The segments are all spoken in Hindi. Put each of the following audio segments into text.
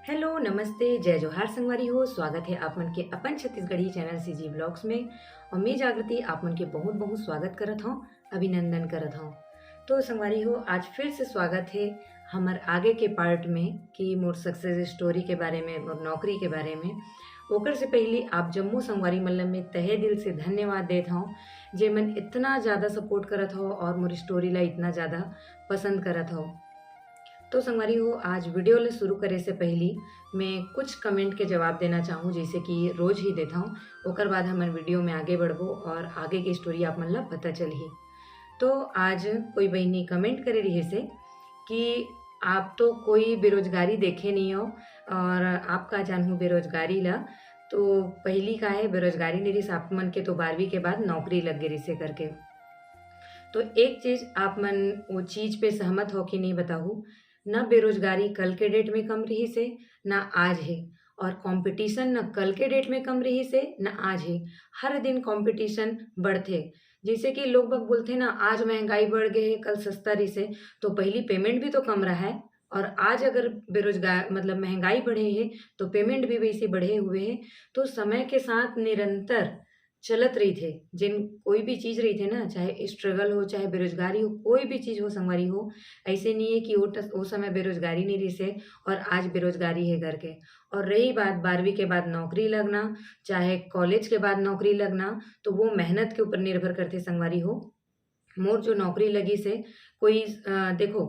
हेलो नमस्ते जय जोहार संगवारी हो। स्वागत है आप मन के अपन छत्तीसगढ़ी चैनल सीजी ब्लॉग्स में। और मैं जागृति आप मन के बहुत बहुत स्वागत करत हूँ, अभिनंदन करत हूँ। तो संगवारी हो, आज फिर से स्वागत है हमार आगे के पार्ट में कि मोर सक्सेस स्टोरी के बारे में, मोर नौकरी के बारे में। ओकर से पहले आप जम्मू संगवारी मल्लम में तहे दिल से धन्यवाद देत हूँ जे मन इतना ज़्यादा सपोर्ट करत हो और मोर स्टोरी ला इतना ज़्यादा पसंद करत हो। तो संगवारी हो, आज वीडियो ले शुरू करे से पहले मैं कुछ कमेंट के जवाब देना चाहूँ, जैसे कि रोज ही देता हूँ। ओकर बाद हम वीडियो में आगे बढ़बो और आगे की स्टोरी आप मन ला पता चलही। तो आज कोई बहनी कमेंट करे रही से कि आप तो कोई बेरोजगारी देखे नहीं हो और आप का जानू बेरोजगारी ला। तो पहली का है बेरोजगारी नहीं रही, आप मन के तो 12वीं के बाद नौकरी लग गई से करके। तो एक चीज आप मन वो चीज पे सहमत हो कि नहीं बताऊँ, न बेरोजगारी कल के डेट में कम रही से ना आज है, और कंपटीशन न कल के डेट में कम रही से न आज है। हर दिन कंपटीशन बढ़ते, जैसे कि लोग बग बोलते ना आज महंगाई बढ़ गई है कल सस्ता रही से, तो पहली पेमेंट भी तो कम रहा है। और आज अगर बेरोजगार मतलब महंगाई बढ़े है तो पेमेंट भी वैसे बढ़े हुए हैं। तो समय के साथ निरंतर चलत रही थे जिन कोई भी चीज रही थे ना, चाहे स्ट्रगल हो चाहे बेरोजगारी हो, कोई भी चीज हो संगवारी हो। ऐसे नहीं है कि वो समय बेरोजगारी नहीं रही से और आज बेरोजगारी है करके। और रही बात 12वीं के बाद नौकरी लगना, चाहे कॉलेज के बाद नौकरी लगना, तो वो मेहनत के ऊपर निर्भर करते संगवारी हो। मोर जो नौकरी लगी से कोई देखो,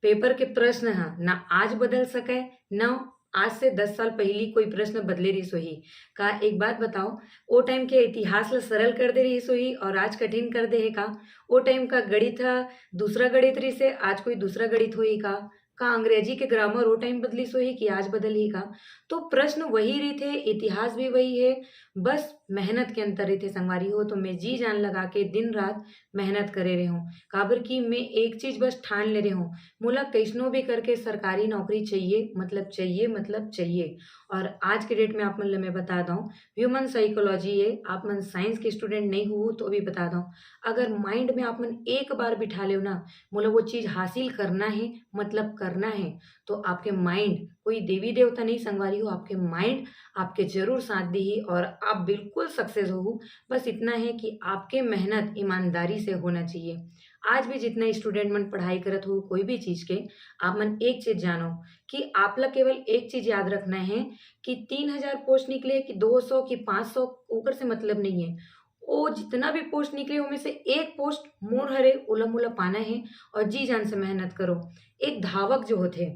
पेपर के प्रश्न है ना आज बदल सके ना आज से 10 साल पहली कोई प्रश्न बदले रही सोही। का एक बात बताओ, ओ टाइम के इतिहास ला सरल कर दे रही सोही और आज कठिन कर दे है का? ओ टाइम का गणित था दूसरा गणित रही से आज कोई दूसरा गणित होई का अंग्रेजी के ग्रामर वो टाइम बदली सोही कि आज बदल ही का? तो प्रश्न वही रही थे, इतिहास भी वही है, बस मेहनत के अंतर रही थे संगवारी हो। तो मैं जी जान लगा के दिन रात मेहनत करे रहे हूँ, काबर की मैं एक चीज बस ठान ले रही हूँ, मोला कैसनो भी करके सरकारी नौकरी चाहिए, मतलब चाहिए, मतलब चाहिए। और आज के डेट में आप मन ला मैं बता दूं, ह्यूमन साइकोलॉजी है, आप मन साइंस के स्टूडेंट नहीं हो तो भी बता दूं, अगर माइंड में आप मन एक बार बिठा ले ना, मोला वो चीज हासिल करना है, मतलब करना है, तो आपके माइंड, कोई देवी देवता नहीं संगवारी हो, आपके माइंड आपके जरूर साथ दी और आप बिल्कुल सक्सेस हो। बस इतना है कि आपके मेहनत ईमानदारी से होना चाहिए। आज भी जितना स्टूडेंट मन पढ़ाई करत हो कोई भी चीज के, आप मन एक चीज जानो कि आप ला केवल एक चीज याद रखना है कि 3000 पोस्ट निकले कि 200 कि 500, ओकर से मतलब नहीं है। वो जितना भी पोस्ट निकले उनमें से एक पोस्ट मोर हरे ओला मोला पाना है और जी जान से मेहनत करो। एक धावक जो होते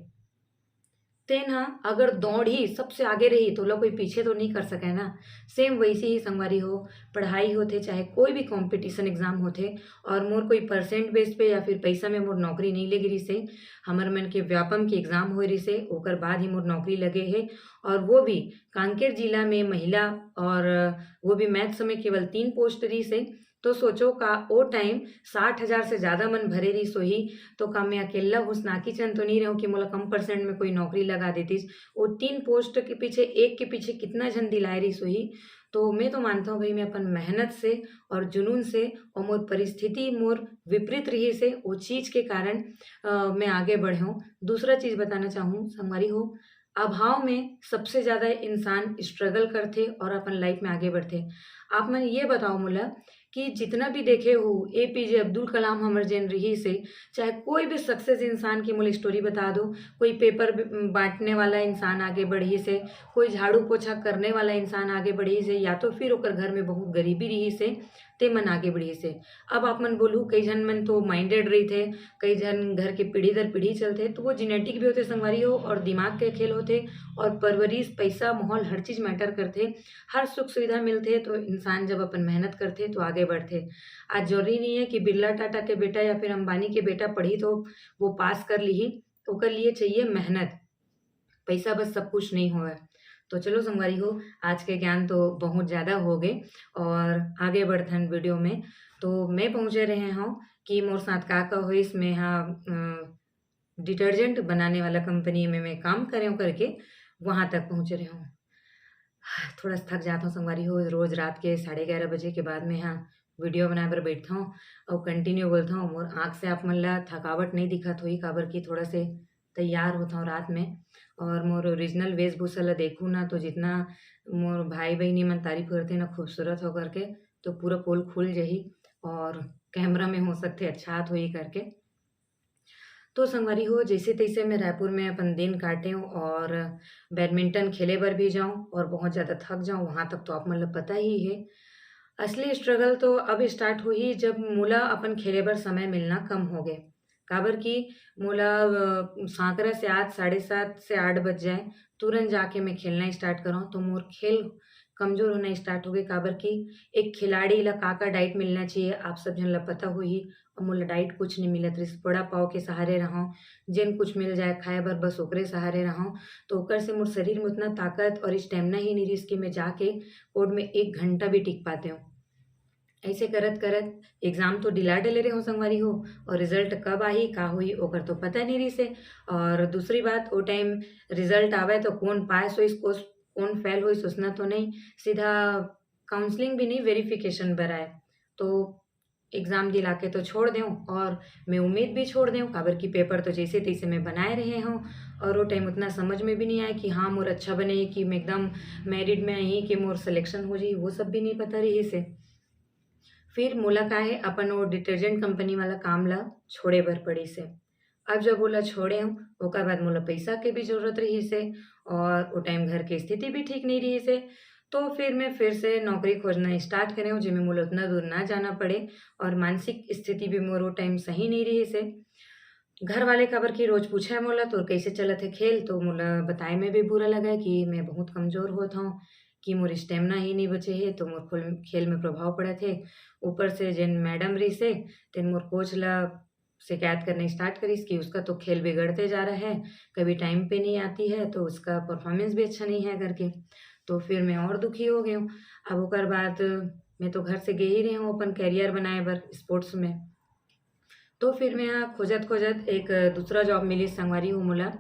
तेन ह अगर दौड़ ही सबसे आगे रही तो ओला कोई पीछे तो नहीं कर सके ना। सेम वैसे ही संगवारी हो, पढ़ाई होथे चाहे कोई भी कंपटीशन एग्जाम होथे, और मोर कोई परसेंट बेस पे या फिर पैसा में मोर नौकरी नहीं लगी रही से। हमर मन के व्यापम के एग्जाम हो रही से ओकर बाद ही मोर नौकरी लगे है, और वो भी कांकेर जिला में महिला, और वो भी मैथ्स में केवल 3 पोस्ट रही से। तो सोचो का ओ टाइम 60,000 से ज्यादा मन भरे रही सोही, तो का मैं अकेला हुस्नाकी चंद तो नहीं रहूं कि मोला कम परसेंट में कोई नौकरी लगा देतीस। वो 3 पोस्ट के पीछे, एक के पीछे कितना झन दिलाए रही सोही। तो मैं तो मानता हूँ भाई, मैं अपन मेहनत से और जुनून से, और मोर परिस्थिति मोर विपरीत रही से वो चीज के कारण मैं आगे बढ़े हूँ। दूसरा चीज बताना चाहूँ संगवारी हो, अभाव में सबसे ज्यादा इंसान स्ट्रगल करते और अपन लाइफ में आगे बढ़ते। आप मन ये बताओ मोला कि जितना भी देखे हो एपीजे अब्दुल कलाम हमर जेन रही से, चाहे कोई भी सक्सेस इंसान की मोला स्टोरी बता दो, कोई पेपर बांटने वाला इंसान आगे बढ़ी से, कोई झाड़ू पोछा करने वाला इंसान आगे बढ़ी से, या तो फिर ओकर घर में बहुत गरीबी रही से ते मन आगे बढ़ी से। अब आप मन बोलू कई जन मन तो माइंडेड रही थे, कई जन घर के पीढ़ी दर पीढ़ी चलते, तो वो जेनेटिक भी होते संगवारी हो और दिमाग के खेल होते, और परवरिश पैसा माहौल हर चीज मैटर करते। हर सुख सुविधा मिलते तो इंसान जब अपन मेहनत करते तो आगे बढ़ते। आज जरूरी नहीं है कि बिरला टाटा के बेटा या फिर अंबानी के बेटा पढ़ी तो वो पास कर ली, ओकर लिए चाहिए मेहनत, पैसा बस सब कुछ नहीं हुआ। तो चलो संगवारी हो, आज के ज्ञान तो बहुत ज़्यादा हो गए और आगे बढ़थन वीडियो में। तो मैं पहुँचे रहे हूँ कि मोर साथ का होइस, मैं यहाँ डिटर्जेंट बनाने वाला कंपनी में मैं काम करे हूँ करके, वहाँ तक पहुँच रहे हूँ। थोड़ा सा थक जाता हूँ संगवारी हो, रोज रात के 11:30 बजे के बाद में यहाँ वीडियो बनाए बर बैठता हूँ और कंटिन्यू बोलता हूँ। मोर आँख से आप मन ला थकावट नहीं दिखत होई, काबर की थोड़ा से तैयार होता हूँ रात में और मोर ओरिजिनल वेशभूषा ला देखूँ ना तो जितना मोर भाई बहनी मन तारीफ करथे ना खूबसूरत हो करके, तो पूरा पोल खुल जाही और कैमरा में हो सकथे अच्छात होही करके। तो संगवारी हो जैसे तैसे मैं रायपुर में अपन दिन काटे हूँ और बैडमिंटन खेले बर भी जाऊँ और बहुत ज़्यादा थक जाऊँ, वहाँ तक तो आप मन ल पता ही है। असली स्ट्रगल तो अब स्टार्ट हुई जब मोला अपन खेले बर समय मिलना कम हो गए। काबर कि मोला सांकरा से आज 7:30 से 8 बज जाए, तुरंत जाके मैं खेलना स्टार्ट करूँ तो मोर खेल कमज़ोर होना स्टार्ट हो गए। काबर कि एक खिलाड़ी ला का डाइट मिलना चाहिए आप सब झन ल पता होही और मोला डाइट कुछ नहीं मिलत रहिस। वड़ा पाव के सहारे रहूँ, जेन कुछ मिल जाए खाए बर बस ओकरे सहारे रहूँ। तो ओकर से मोर शरीर में उतना ताकत और स्टेमिना ही नहीं रहिस कि मैं जाके कोर्ट में 1 घंटा भी टिक पाते हूँ। ऐसे करत-करत एग्ज़ाम तो डिला डले रहे हो संगवारी हो और रिज़ल्ट कब आही, का होही ओकर तो पता नहीं रहिस हे। और दूसरी बात ओ टाइम रिज़ल्ट आवे तो कौन पास होइस कौन फेल होइस उसना तो नहीं, सीधा काउंसलिंग भी नहीं वेरिफ़िकेशन बर आए। तो एग्ज़ाम दिला के तो छोड़ देऊँ और मैं उम्मीद भी छोड़ देऊँ काबर कि पेपर तो जइसे-तइसे मैं बनाए रहे हूँ और ओ टाइम उतना समझ में भी नहीं आए कि हाँ, मोर अच्छा बने कि मैं एकदम मेरिट में आही कि मोर सिलेक्शन हो जाही, वो सब भी नहीं पता रहिस हे। फिर मोला का है अपन वो डिटर्जेंट कंपनी वाला काम ला छोड़े बर पड़िस हे। अब जब ओला छोड़े हूँ, ओकर बाद मोला पइसा के भी ज़रूरत रहिस हे और ओ टाइम घर के स्थिति भी ठीक नहीं रहिस हे। तो फिर मैं फिर से नौकरी खोजना स्टार्ट करे हूँ जेमे मोला उतना दूर ना जाना पड़े और मानसिक स्थिति भी मोर ओ टाइम सही नहीं रहिस हे। घर वाले काबर की रोज़ पूछे मोला तोर कइसे चलत हे खेल? तो मोला बताए में भी बुरा लगा कि मैं बहुत कमज़ोर होत हओं, कि मोर स्टेमिना ही नहीं बचे हे तो मोर खेल में प्रभाव पड़त हे। ऊपर से जेन मैडम रहिस हे तेन मोर कोच ला शिकायत करना स्टार्ट करिस कि उसका तो खेल बिगड़ते जा रहा है, कभी टाइम पे नहीं आती है तो उसका परफॉर्मेंस भी अच्छा नहीं है करके। तो फिर मैं और दुखी हो गई हूँ। अब ओकर बाद मैं तो घर से गे ही रही हूँ अपन करियर बनाए बर स्पोर्ट्स में। तो फिर मैं खोजत-खोजत एक दूसरा जॉब मिलिस संगवारी हो मोला।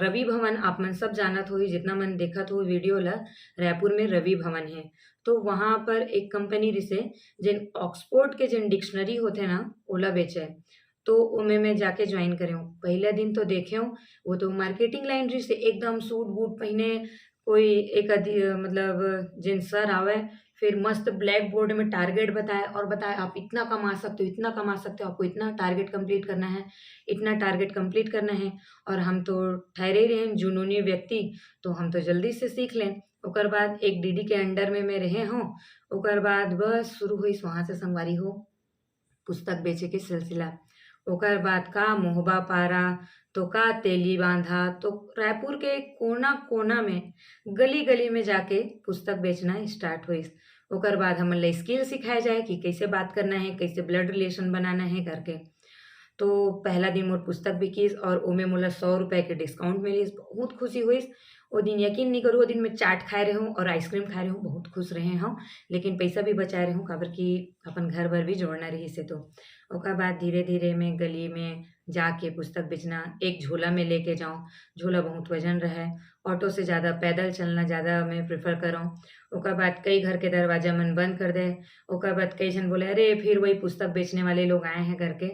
रवि भवन आप मन सब जानत होही जितना मन देखत हो वीडियो ला, रायपुर में रवि भवन हे। तो वहाँ पर एक कंपनी रिसे जेन ऑक्सफोर्ड के जेन डिक्शनरी होथे ना ओला बेचय। तो ओमे मैं जाके जॉइन करे हूँ। पहला दिन तो देखे हूँ, वो तो मार्केटिंग लाइन रिसे एकदम सूट-बूट पहिने कोई एक मतलब जेन सर आवय फिर मस्त ब्लैक बोर्ड में टारगेट बताए आप इतना कमा सकते हो, इतना कमा सकते हो, आपको इतना टारगेट कंप्लीट करना है, इतना टारगेट कंप्लीट करना है। और हम तो ठहरे ही रहे जुनूनी व्यक्ति, तो हम तो जल्दी से सीख लें। ओकर बाद एक दीदी के अंडर में मैं रहे हूँ, ओकर बाद बस शुरू होइस वहाँ से संगवारी हो पुस्तक बेचे के सिलसिला। ओकर बाद का मोहबा पारा, तो का तेली बाँधा, तो रायपुर के कोना-कोना में, गली-गली में जाके पुस्तक बेचना स्टार्ट होइस। ओकर बाद हमन ल स्किल सिखाए जाए कि कैसे बात करना है, कैसे ब्लड रिलेशन बनाना है करके। तो पहला दिन मोर पुस्तक बिकिस और ओमे मोला ₹100 के डिस्काउंट मिलिस, बहुत खुशी होइस। ओ दिन यकीन नहीं करो ओ दिन मैं चाट खाए रहे हूँ और आइसक्रीम खाए रहे हूँ, बहुत खुश रहे हँव। लेकिन पैसा भी बचाए रहे हूँ काबर कि अपन घर बर भी जोड़ना रहिस हे तो। ओकर बाद धीरे-धीरे मैं गली में जाके पुस्तक बेचना, एक झोला में लेके जाऊँ, झोला बहुत वज़न रहै, ऑटो से ज़्यादा पैदल चलना ज़्यादा मैं प्रेफ़र करऊँ। ओकर बाद कई घर के दरवाज़ा मन बंद कर दें, ओकर बाद कई झन बोले, "अरे! फिर वही पुस्तक बेचने वाले लोग आए हैं" करके।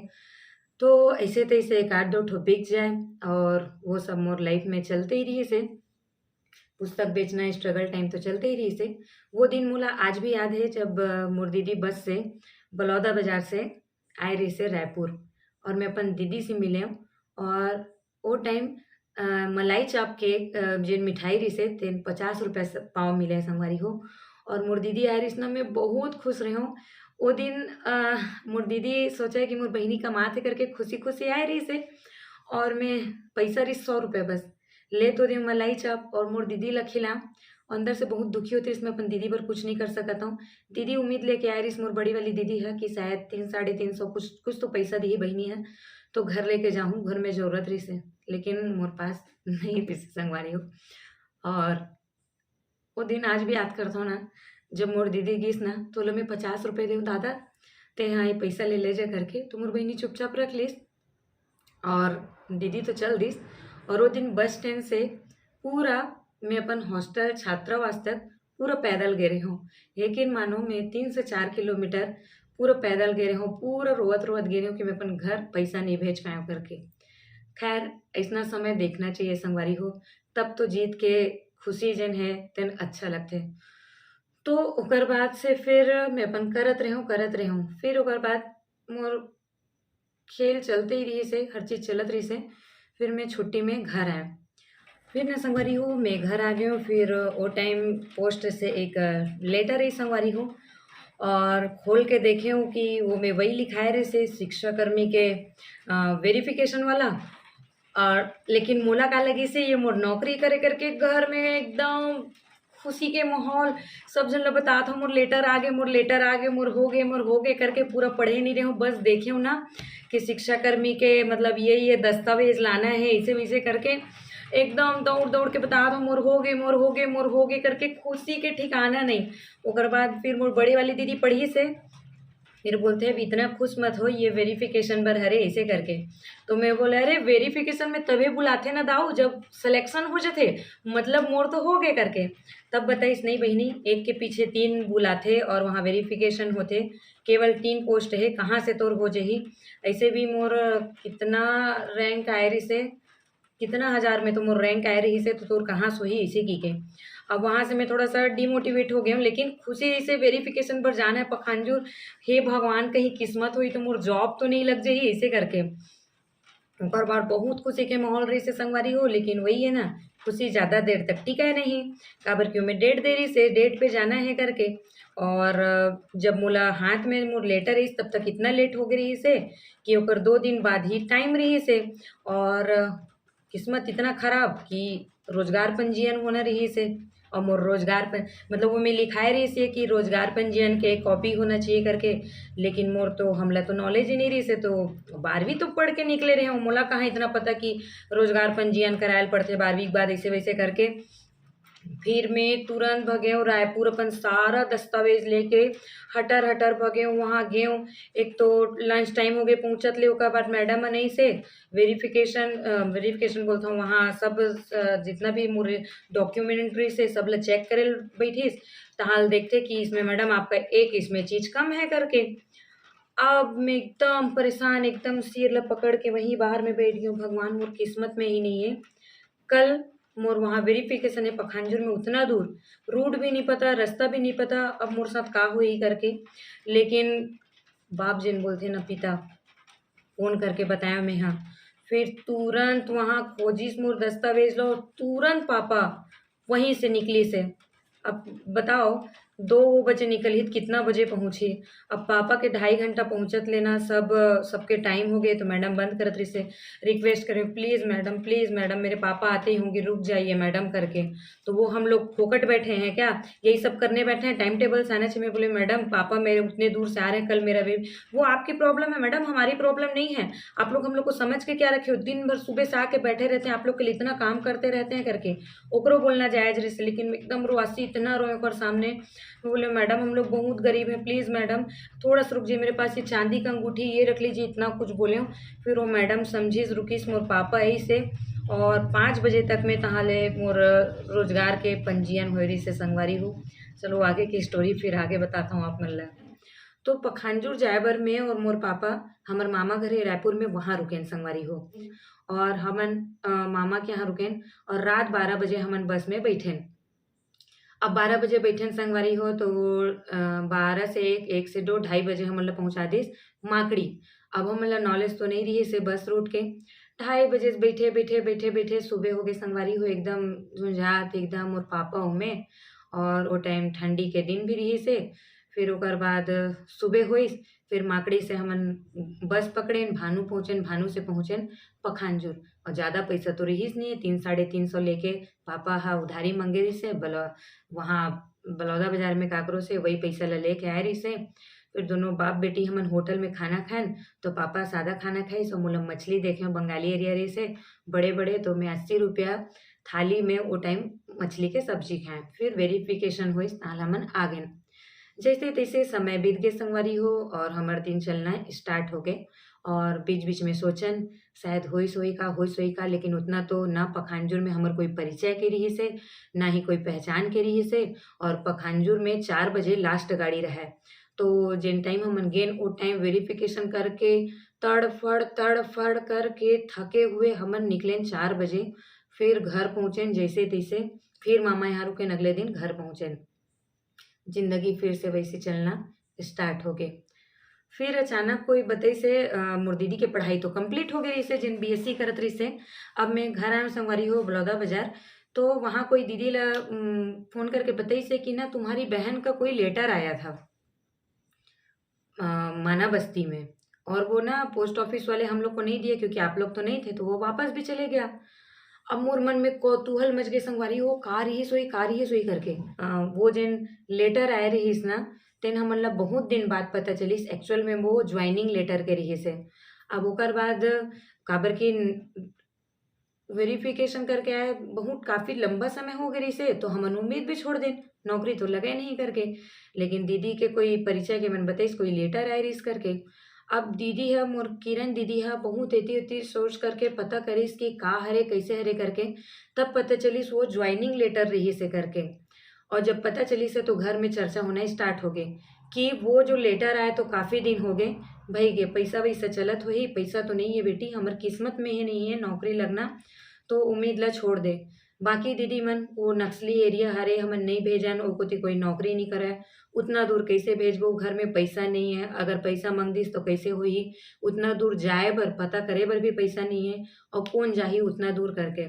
तो ऐसे-तैसे 1 आध 2 ठो बिक जाए और वो सब मोर लाइफ़ में चलते ही रहिस हे। पुस्तक बेचना स्ट्रगल टाइम तो चलते ही रहिस हे। वो दिन मोला आज भी याद है जब मोर दीदी बस से बलौदा बाज़ार से आए रहिस हे रायपुर और मैं अपन दीदी से मिले हूँ और ओ टाइम मलाई चाप के जेन मिठाई रहिस हे तेन ₹50 स पाव मिले हे संगवारी हो और मोर दीदी आए रहिस ना मैं बहुत खुश रहे हूँ। ओ दिन मोर दीदी सोचे कि मोर बहिनी कमात हे करके खुशी-खुशी आए रहिस हे और मैं पैसा रहिस ₹100 बस। ले तो देव मलाई चाप और मोर दीदी ल खिलाऊँ। अंदर से बहुत दुखी होती रहिस मैं अपन दीदी बर कुछ नहीं कर सकत हूँ। दीदी उम्मीद लेके आए रहिस मोर बड़ी वाली दीदी ह कि शायद 3 साढ़े 300 कुछ कुछ तो पैसा दिही बहिनी ह, तो घर लेके जाहूँ, घर में ज़रूरत रहिस हे। लेकिन मोर पास नहीं रहिस संगवारी हो और वो दिन आज भी याद करत हओं ना, जब मोर दीदी गिस ना तो ओला मैं ₹50 देहूँ, "दादा तेंहा ये पैसा ले जा" करके। तो मोर बहिनी चुपचाप रख लिस और दीदी तो चल दिस और वो दिन बस स्टैंड से पूरा मैं अपन हॉस्टल छात्रावास तक पूरा पैदल गए रही हूँ। यकीन मानो मैं 3 से 4 किलोमीटर पूरा पैदल गए रही हूँ, पूरा रोवत-रोवत गए रही हूँ कि मैं अपन घर पैसा नहीं भेज पाया करके। खैर ऐसना समय देखना चाहिए संगवारी हो, तब तो जीत के खुशी जन है तेन अच्छा लगथे। तो ओकर बाद से फिर मैं अपन करत रेहूँ, फिर ओकर बाद मोर खेल चलते ही रही से, हर चीज़ चलत रही से, फिर मैं छुट्टी में घर आया। फिर ना संगवारी हो मैं घर आ गई हूँ, फिर वो टाइम पोस्ट से एक लेटर आई संगवारी हो, और खोल के देखे हूँ कि वो में वही लिखाए रहे से शिक्षा कर्मी के वेरिफिकेशन वाला। और लेकिन मोला का लगी से ये मोर नौकरी करे करके घर में एकदम खुशी के माहौल, सब जन ला बतात हूँ मोर लेटर आ गए, मोर लेटर आ गए, मोर हो गए करके पूरा पढ़े नहीं रहे हूँ, बस देखे हूँ ना कि शिक्षा कर्मी के मतलब ये दस्तावेज लाना है, ऐसे वैसे करके एकदम दौड़ दौड़ के बता दो मोर हो गए करके खुशी के ठिकाना नहीं। ओकर बाद फिर मोर बड़ी वाली दीदी पढ़ी से, फिर बोलते हैं इतना खुश मत हो, ये वेरिफिकेशन बर हरे ऐसे करके। तो मैं बोले अरे वेरिफिकेशन में तभी बुलाते ना दाऊ जब सिलेक्शन हो जाते, मतलब मोर तो हो गए करके। तब बताइस नहीं बहिनी, एक के पीछे 3 बुलाते और वहाँ वेरिफिकेशन होते, केवल 3 पोस्ट है, कहाँ से तोर हो जही। ऐसे भी मोर कितना रैंक आए रही से, कितना हज़ार में तो मोर रैंक आए रही से, तो तोर कहाँ सोही इसे की के। अब वहाँ से मैं थोड़ा सा डिमोटिवेट हो गई हूँ, लेकिन खुशी से वेरिफिकेशन पर जाना है पखानजूर। हे भगवान कहीं किस्मत हुई तो मोर जॉब तो नहीं लग जाही ऐसे करके। ओकर बाद बहुत खुशी के माहौल रही से संगवारी हो, लेकिन वही है ना, खुशी ज़्यादा देर तक टिका नहीं। काबर क्यों मैं डेट दे रही से, डेट पे जाना है करके। और जब मोला हाथ में मोर लेटर रही तब तक इतना लेट हो गई से कि ओकर 2 दिन बाद ही टाइम रही से। और किस्मत इतना खराब कि रोजगार पंजीयन होना रही से, और मोर रोजगार पर मतलब वो में लिखाए रही से कि रोजगार पंजीयन के कॉपी होना चाहिए करके। लेकिन मोर तो हमला तो नॉलेज ही नहीं रही से, तो 12वीं तो पढ़ के निकले रहे हूँ, मोला कहाँ इतना पता कि रोजगार पंजीयन करायल पड़ते 12वीं के बाद ऐसे वैसे करके। फिर मैं तुरंत भगे हूँ रायपुर, अपन सारा दस्तावेज लेके हटर हटर भगे हूँ, वहाँ गए हूँ। एक तो लंच टाइम हो गए पहुँचत ले, ओकर बाद मैडम नहीं से वेरिफिकेशन बोलता हूँ, वहाँ सब जितना भी मोरे डॉक्यूमेंट्री से सब ला चेक करे बैठीस। तहाल देखते कि इसमें मैडम आपका एक इसमें चीज़ कम है करके। अब मैं एकदम परेशान, एकदम सिर ला पकड़ के वहीं बाहर में बैठ गई हूँ, भगवान मोर किस्मत में ही नहीं है। कल मोर वहाँ वेरिफिकेशन है पखानजूर में, उतना दूर, रूट भी नहीं पता, रास्ता भी नहीं पता, अब मोर साथ का हुई करके। लेकिन बाप जिन बोलते ना पिता, फ़ोन करके बताया मैं हाँ। फिर तुरंत वहाँ खोजिस मोर दस्तावेज लो, तुरंत पापा वहीं से निकली से। अब बताओ 2 बजे निकली तो कितना बजे पहुँची। अब पापा के 2.5 घंटा पहुँचत लेना, सबके टाइम हो गए, तो मैडम बंद करत रही से रिक्वेस्ट करें प्लीज़ मैडम मेरे पापा आते ही होंगे, रुक जाइए मैडम करके। तो वो हम लोग फोकट बैठे हैं क्या, यही सब करने बैठे हैं, टाइम टेबल से आना चाहिए। मैं बोले मैडम पापा मेरे उतने दूर से आ रहे हैं, कल मेरा भी वो आपकी प्रॉब्लम है मैडम, हमारी प्रॉब्लम नहीं है। आप लोग हम लोग को समझ के क्या रखे हो, दिन भर सुबह से आके बैठे रहते हैं, आप लोग के लिए इतना काम करते रहते हैं करके। ओकरो बोलना जायज़ रही से, लेकिन एकदम रोआसी इतना रोए ओकर सामने। मैं बोले मैडम हम लोग बहुत गरीब हैं, प्लीज़ मैडम थोड़ा सा रुक जाइए, मेरे पास ये चांदी का अंगूठी ये रख लीजिए, इतना कुछ बोले हूँ। फिर वो मैडम समझिस रुकीस मोर पापा आई से, और 5 बजे तक में तहाँ ले मोर रोजगार के पंजीयन हो रही से संगवारी हो। चलो आगे की स्टोरी फिर आगे बताता हूँ आप मन ला। तो पखानजूर जाए बर में और मोर पापा हमर मामा घरे रायपुर में वहाँ रुकेन संगवारी हो, और हमन मामा के यहाँ रुकेन, और रात 12 बजे हमन बस में बैठेन। अब 12 बजे बैठन संगवारी हो तो 12 से 1 से 2 2:30 बजे हमन ला पहुँचा दिस माकड़ी। अब हमन ला नॉलेज तो नहीं रही से बस रूट के, 2:30 बजे से बैठे सुबह हो गए संगवारी हो, एकदम झुंझात एकदम मोर पापा ओमे। और वो टाइम ठंडी के दिन भी रही से। फिर ओकर बाद सुबह होइस, फिर माकड़ी से हमन बस पकड़ेन, भानु पहुँचेन, भानु से पहुँचेन पखानजूर। और ज़्यादा पैसा तो रहीस नहीं, 300-350 लेके पापा हा उधारी मांगे रही से वहाँ बलौदा बाजार में काकरो से, वही पैसा ला लेके आए रही से। फिर दोनों बाप बेटी हमन होटल में खाना खाएन, तो पापा सादा खाना खाइस और मोला मछली देखे बंगाली एरिया रही से बड़े बड़े, तो मैं 80 रुपया थाली में वो टाइम मछली के सब्जी खाएं। फिर वेरिफिकेशन हुई ताल हमन आ गए। जैसे तैसे समय बीत गए संगवारी हो, और हमार दिन चलना स्टार्ट हो गए। और बीच बीच में सोचन शायद होई सोई का, लेकिन उतना तो ना पखानजूर में हमार कोई परिचय के रही से, ना ही कोई पहचान के रही से। और पखानजूर में 4 बजे लास्ट गाड़ी रहा, तो जिन टाइम हमन गेन वो टाइम वेरिफिकेशन करके तड़फड़ करके थके हुए हमन निकलेन 4 बजे। फिर घर पहुँचेन जैसे तैसे, फिर मामा यहाँ रुकेन, अगले दिन घर पहुँचेन। जिंदगी फिर से वैसे चलना स्टार्ट हो गए। फिर अचानक कोई बताई से मोर दीदी के पढ़ाई तो कंप्लीट हो गई रही से, जिन बीएससी करत रही से। अब मैं घर आया संगवारी हो बलौदा बाजार, तो वहाँ कोई दीदी ला फोन करके बताई से कि ना तुम्हारी बहन का कोई लेटर आया था माना बस्ती में, और वो ना पोस्ट ऑफिस वाले हम लोग को नहीं दिए क्योंकि आप लोग तो नहीं थे, तो वो वापस भी चले गया। अब मोर मन में कौतूहल मच गए संगवारी हो, का रही सोई करके। वो जिन लेटर आए रहीस ना, तेन हमन ला बहुत दिन बाद पता चलिस एक्चुअल में वो ज्वाइनिंग लेटर के रही से। अब ओकर बाद काबर की वेरिफिकेशन करके आए, बहुत काफ़ी लंबा समय हो गई से, तो हमन उम्मीद भी छोड़ दें, नौकरी तो लगे नहीं करके। लेकिन दीदी के कोई परिचय के मन बताइस कोई लेटर आए रहीस करके। अब दीदी है मोर किरण दीदी है बहुत एती सोच करके पता करिस कि का हरे कैसे हरे करके, तब पता चलिस वो ज्वाइनिंग लेटर रही से करके। और जब पता चली से तो घर में चर्चा होना स्टार्ट हो गई कि वो जो लेटर आया तो काफ़ी दिन हो गए भाई, गे पैसा वैसा चलत हो ही, पैसा तो नहीं है बेटी, हमार किस्मत में ही नहीं है नौकरी लगना, तो उम्मीद ला छोड़ दे। बाकी दीदी मन वो नक्सली एरिया हरे, हमन नहीं भेजन, वो कोई नौकरी नहीं करे, उतना दूर कैसे भेजबो, घर में पैसा नहीं है, अगर पैसा मांग दिस तो कैसे होही, उतना दूर जाए बर पता करे बर भी पैसा नहीं है, और कौन जाही उतना दूर करके।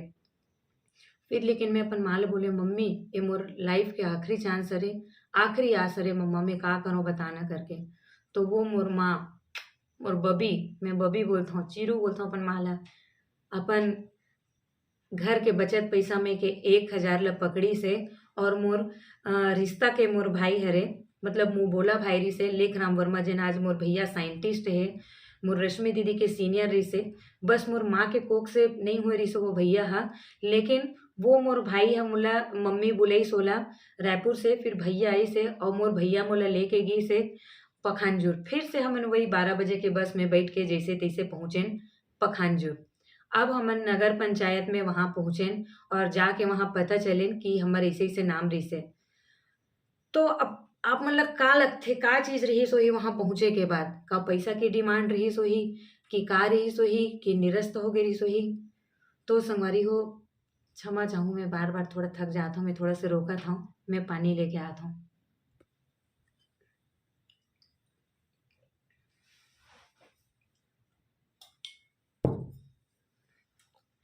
फिर लेकिन मैं अपन माँ ले बोले मम्मी ये मोर लाइफ के आखिरी चांस अरे, आखिरी आस अरे मम्मा, मैं का करो बताना करके। तो वो मोर माँ, मोर बबी, मैं बबी बोलता हूँ, चीरू बोलता हूँ अपन माँ ला, अपन घर के बचत पैसा में के 1,000 ला पकड़ी से, और मोर रिश्ता के मोर भाई हरे, मतलब मुँह बोला भाई रही से लेखराम वर्मा, जिन आज मोर भैया साइंटिस्ट है, मोर रश्मि दीदी के सीनियर रही से, बस मोर माँ के कोख से नहीं हुए रही से वो भैया हा, लेकिन वो मोर भाई है मोला मम्मी बुलाई सोला रायपुर से, फिर भैया आई से, और मोर भैया मोला लेके गई से पखानजूर। फिर से हमन वही 12 बजे के बस में बैठ के जैसे तैसे पहुँचेन पखानजूर। अब हमन नगर पंचायत में वहाँ पहुँचेन, और जाके वहाँ पता चलेन कि हमर ऐसे नाम रहीसे। तो अब आप मन ला का लगथे का चीज़ रहीस होही वहाँ पहुँचे के बाद? का पैसा की डिमांड रहीस होही, कि का रहीस होही, कि निरस्त हो गई रहीस होही? तो संगवारी हो क्षमा चाहूँ, मैं बार-बार थोड़ा थक जाता हूँ, मैं थोड़ा सा रोकत हूँ, मैं पानी लेके आता हूँ।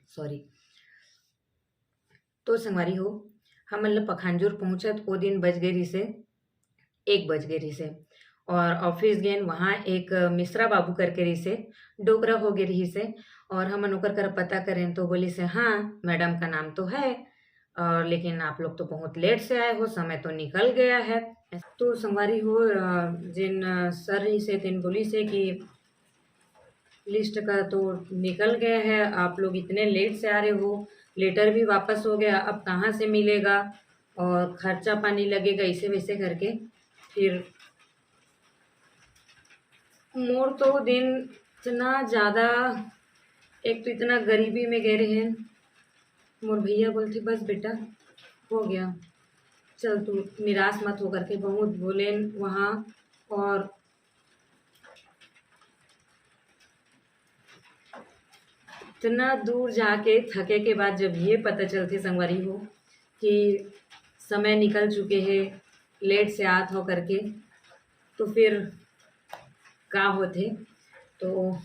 सॉरी। तो संगवारी हो हम मतलब पखानजूर पहुँचत ओ दिन बज गई रही से 1 बज गई रही से, और ऑफिस गेन वहाँ एक मिश्रा बाबू करके रही से डोकरा हो गई रही से, और हमन ओकर कर पता करें तो बोली से हाँ मैडम का नाम तो है, और लेकिन आप लोग तो बहुत लेट से आए हो, समय तो निकल गया है। तो संगवारी हो जिन सर रही से तिन बोली से कि लिस्ट का तो निकल गया है, आप लोग इतने लेट से आ रहे हो, लेटर भी वापस हो गया, अब कहाँ से मिलेगा, और खर्चा पानी लगेगा, ऐसे वैसे करके। फिर मोर तो दिन इतना ज़्यादा, एक तो इतना गरीबी में गए रहे हैं, मोर भैया बोलते बस बेटा हो गया, चल तू निराश मत हो करके बहुत बोले वहाँ। और इतना दूर जाके थके के बाद जब ये पता चलती संगवारी हो कि समय निकल चुके हैं, लेट से आत हो करके, तो फिर का होते। तो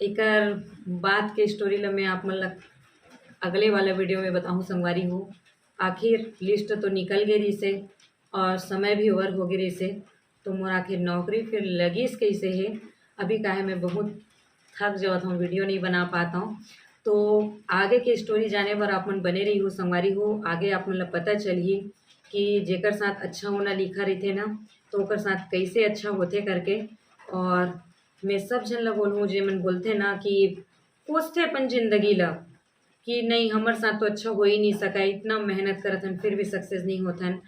एकर बात के स्टोरी ला मैं आप मन ला अगले वाला वीडियो में बताऊँ संगवारी हो। आखिर लिस्ट तो निकल गई रही से, और समय भी ओवर हो गई रही से, तो मोर आखिर नौकरी फिर लगीस कैसे है। अभी का है मैं बहुत थक जाता हूँ, वीडियो नहीं बना पाता हूँ, तो आगे की स्टोरी जाने पर आप मन बने रही हो संगवारी हो। आगे आप मन ला पता चलिए कि जेकर साथ अच्छा होना लिखा रहते ना, तो ओकर साथ कैसे अच्छा होते करके। और मैं सब जन ला बोलूँ जे मन बोलते ना कि कोसथे अपन जिंदगी ला कि नहीं हमारे साथ तो अच्छा हो ही नहीं सका, इतना मेहनत करत हन फिर भी सक्सेस नहीं होथन,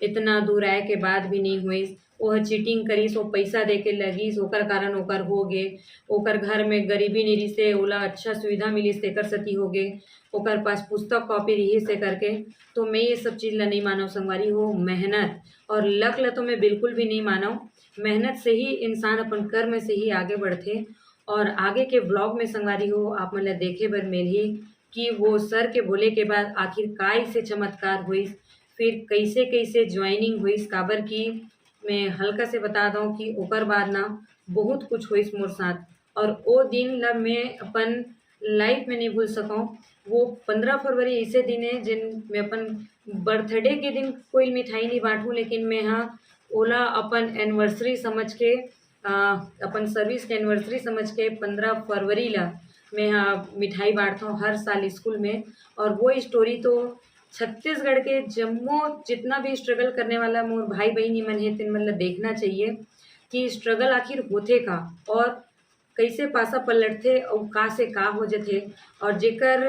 इतना दूर आए के बाद भी नहीं हुई, वह चीटिंग करीस, वो पैसा दे के लगिस, ओकर कारण ओकर हो गे, ओकर घर में गरीबी नहीं रही से ओला अच्छा सुविधा मिलिस तेकर सती हो गे, ओकर पास पुस्तक कॉपी रही से करके। तो मैं ये सब चीज़ ला नहीं मानव संगवारी हो। मेहनत और लक ला तो मैं बिल्कुल भी नहीं मानव। मेहनत से ही इंसान अपन कर्म से ही आगे बढ़ते। और आगे के ब्लॉग में संगवारी हो आप मन ला देखे बर मिलही कि वो सर के बोले के बाद आखिर काय से चमत्कार हुईस, फिर कैसे कैसे ज्वाइनिंग हुईस, काबर की मैं हल्का से बता दूं कि ओकर बाद ना बहुत कुछ हुईस मोर साथ। और वो दिन ला मैं अपन लाइफ में नहीं भूल सकूं। वो 15 फरवरी ऐसे दिन है जिन मैं अपन बर्थडे के दिन कोई मिठाई नहीं बांटूं, लेकिन मैं हाँ ओला अपन एनिवर्सरी समझ के अपन सर्विस के एनिवर्सरी समझ के 15 फरवरी ला मैं हाँ मिठाई बांटता हूँ हर साल स्कूल में। और वो स्टोरी तो छत्तीसगढ़ के जम्मू जितना भी स्ट्रगल करने वाला मोर भाई बहनी मन है तिन मतलब देखना चाहिए कि स्ट्रगल आखिर होथे का और कैसे पासा पलटथे और का से का हो जथे। और जेकर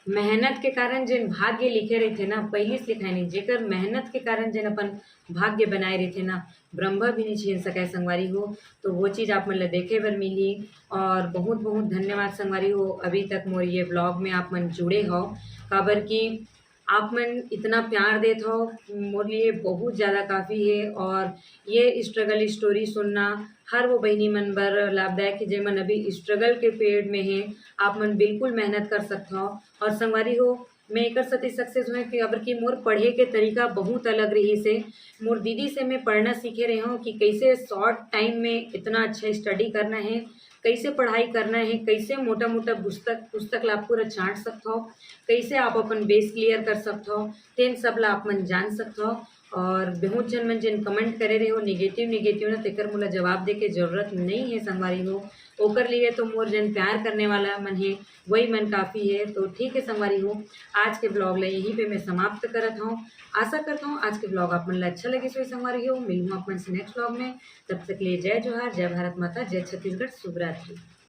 मेहनत के कारण जिन भाग्य लिखे रहते ना पहले से लिखाए नहीं, जेकर मेहनत के कारण जिन अपन भाग्य बनाए रहते ना ब्रह्मा भी नहीं छीन सके संगवारी हो। तो वो चीज़ आप मन ला देखे बर मिली। और बहुत बहुत धन्यवाद संगवारी हो अभी तक मोर ये ब्लॉग में आप मन जुड़े हो, काबर की आप मन इतना प्यार देत हो मोर लिए बहुत ज़्यादा काफ़ी है। और ये स्ट्रगल स्टोरी सुनना हर वो बहनी मन बर लाभदायक है जेमन अभी स्ट्रगल के पीरियड में है। आप मन बिल्कुल मेहनत कर सकते हो। और संगवारी हो मैं एक सती सक्सेस हुए कि अबर की मोर पढ़े के तरीका बहुत अलग रही से। मोर दीदी से मैं पढ़ना सीखे रही हूँ कि कैसे शॉर्ट टाइम में इतना अच्छा स्टडी करना है, कैसे पढ़ाई करना है, कैसे मोटा मोटा पुस्तक ला आप पूरा छाँट सकते हो, कैसे आप अपन बेस क्लियर कर सकते हो, तेन सब ला आप मन जान सकते हो। और बहुत जन मन जिन कमेंट करे रहे हो निगेटिव ना तेकर मोला जवाब दे के जरूरत नहीं है संगवारी हो। ओकर लिए तो मोर जन प्यार करने वाला मन है वही मन काफ़ी है। तो ठीक है संगवारी हो, आज के ब्लॉग ला यहीं पे मैं समाप्त करत हूँ। आशा करता हूँ आज के ब्लॉग आप मन ला अच्छा लगे सो संगवारी हो। मिलूँ आप मन से नेक्स्ट ब्लॉग में, तब तक लिए जय जोहार, जय भारत माता, जय छत्तीसगढ़, शुभ रात्रि।